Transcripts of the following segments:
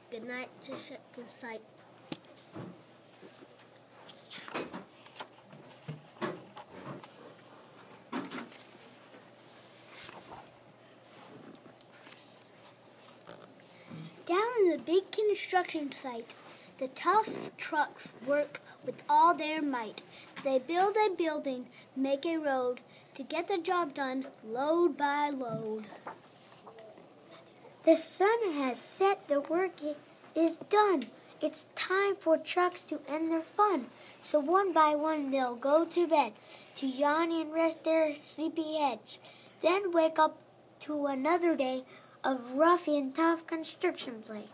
Good night to check your site. Down in the big construction site, the tough trucks work with all their might. They build a building, make a road, to get the job done, load by load. The sun has set, the work is done. It's time for trucks to end their fun. So one by one they'll go to bed, to yawn and rest their sleepy heads. Then wake up to another day of rough and tough construction play.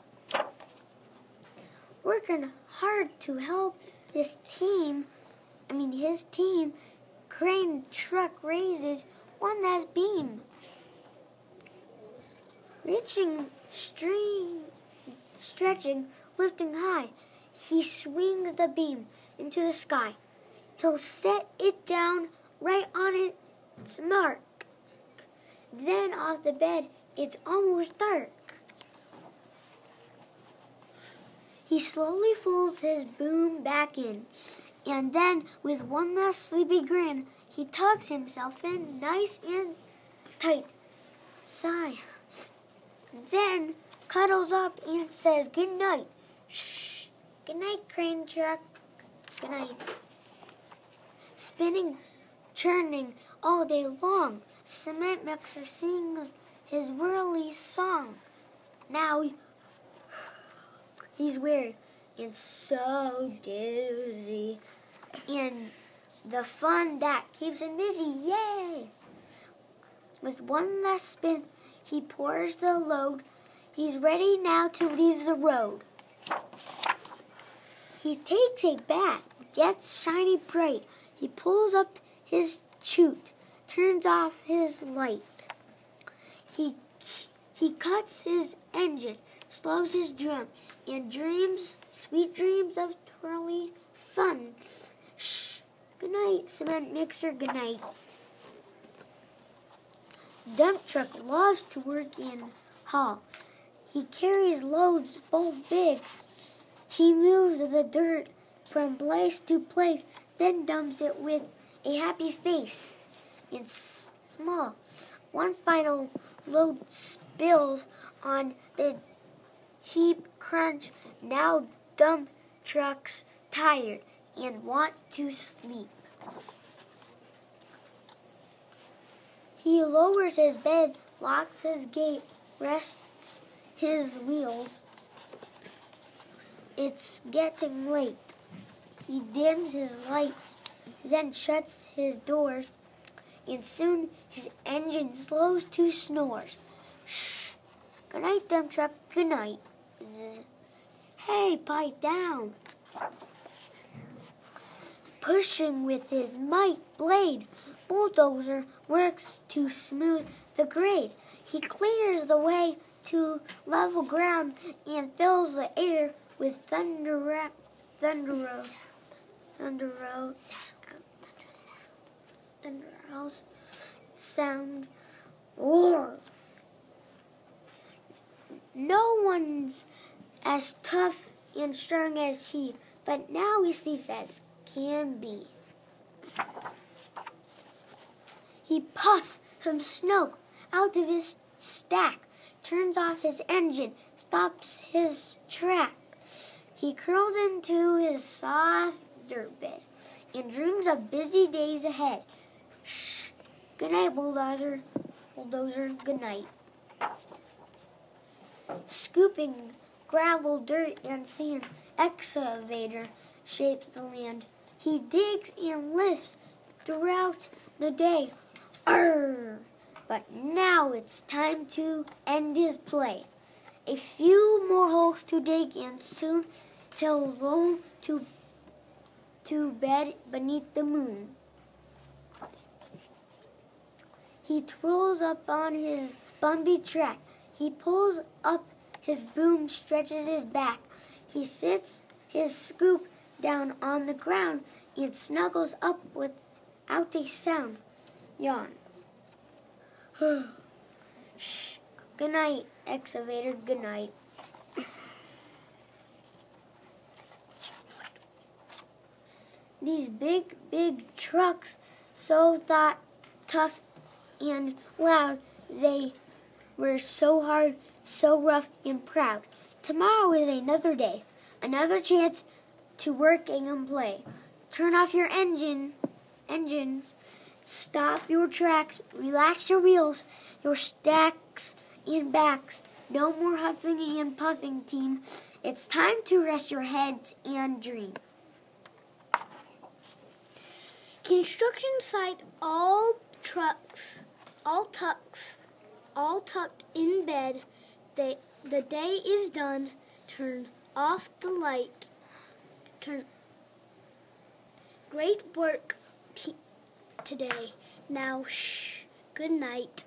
Working hard to help his team, crane truck raises one last beam. Reaching, stretching, lifting high, he swings the beam into the sky. He'll set it down right on its mark. Then off the bed, it's almost dark. He slowly folds his boom back in, and then with one last sleepy grin, he tucks himself in nice and tight. Sigh. Then cuddles up and says good night. Shh. Good night, crane truck. Good night. Spinning, churning all day long, cement mixer sings his whirly song. Now he's weary and so dizzy, and the fun that keeps him busy, yay! With one last spin, he pours the load. He's ready now to leave the road. He takes a bath, gets shiny bright. He pulls up his chute, turns off his light. He cuts his engine, slows his drum, and dreams sweet dreams of twirly fun. Shh. Good night, cement mixer. Good night. Dump truck loves to work in haul. He carries loads both big. He moves the dirt from place to place, then dumps it with a happy face. It's small. One final load spills on the heap crunch. Now dump truck's tired and wants to sleep. He lowers his bed, locks his gate, rests his wheels. It's getting late. He dims his lights, then shuts his doors, and soon his engine slows to snores. Shh. Good night, dump truck. Good night. Zzz. Hey, pipe down. Pushing with his might blade, bulldozer works to smooth the grade. He clears the way to level ground and fills the air with thunder sound. Roar. No one's as tough and strong as he, but now he sleeps as can be. He puffs some smoke out of his stack, turns off his engine, stops his track. He curls into his soft dirt bed and dreams of busy days ahead. Shh. Good night, bulldozer. Bulldozer, good night. Scooping gravel, dirt, and sand, excavator shapes the land. He digs and lifts throughout the day. Arr! But now it's time to end his play. A few more holes to dig, and soon he'll roll to bed beneath the moon. He twirls up on his bumpy track. He pulls up his boom, stretches his back. He sits his scoop down on the ground and snuggles up without a sound. Yawn. Shh. Good night, excavator. Good night. these big, big trucks, so that tough and loud. They were so hard, so rough and proud. Tomorrow is another day, another chance to work and play. Turn off your engines, stop your tracks, relax your wheels, your stacks and backs. No more huffing and puffing, team. It's time to rest your heads and dream. Construction site, all trucks, all tucked in bed. The day is done. Turn off the light. Great work today. Now, shh. Good night.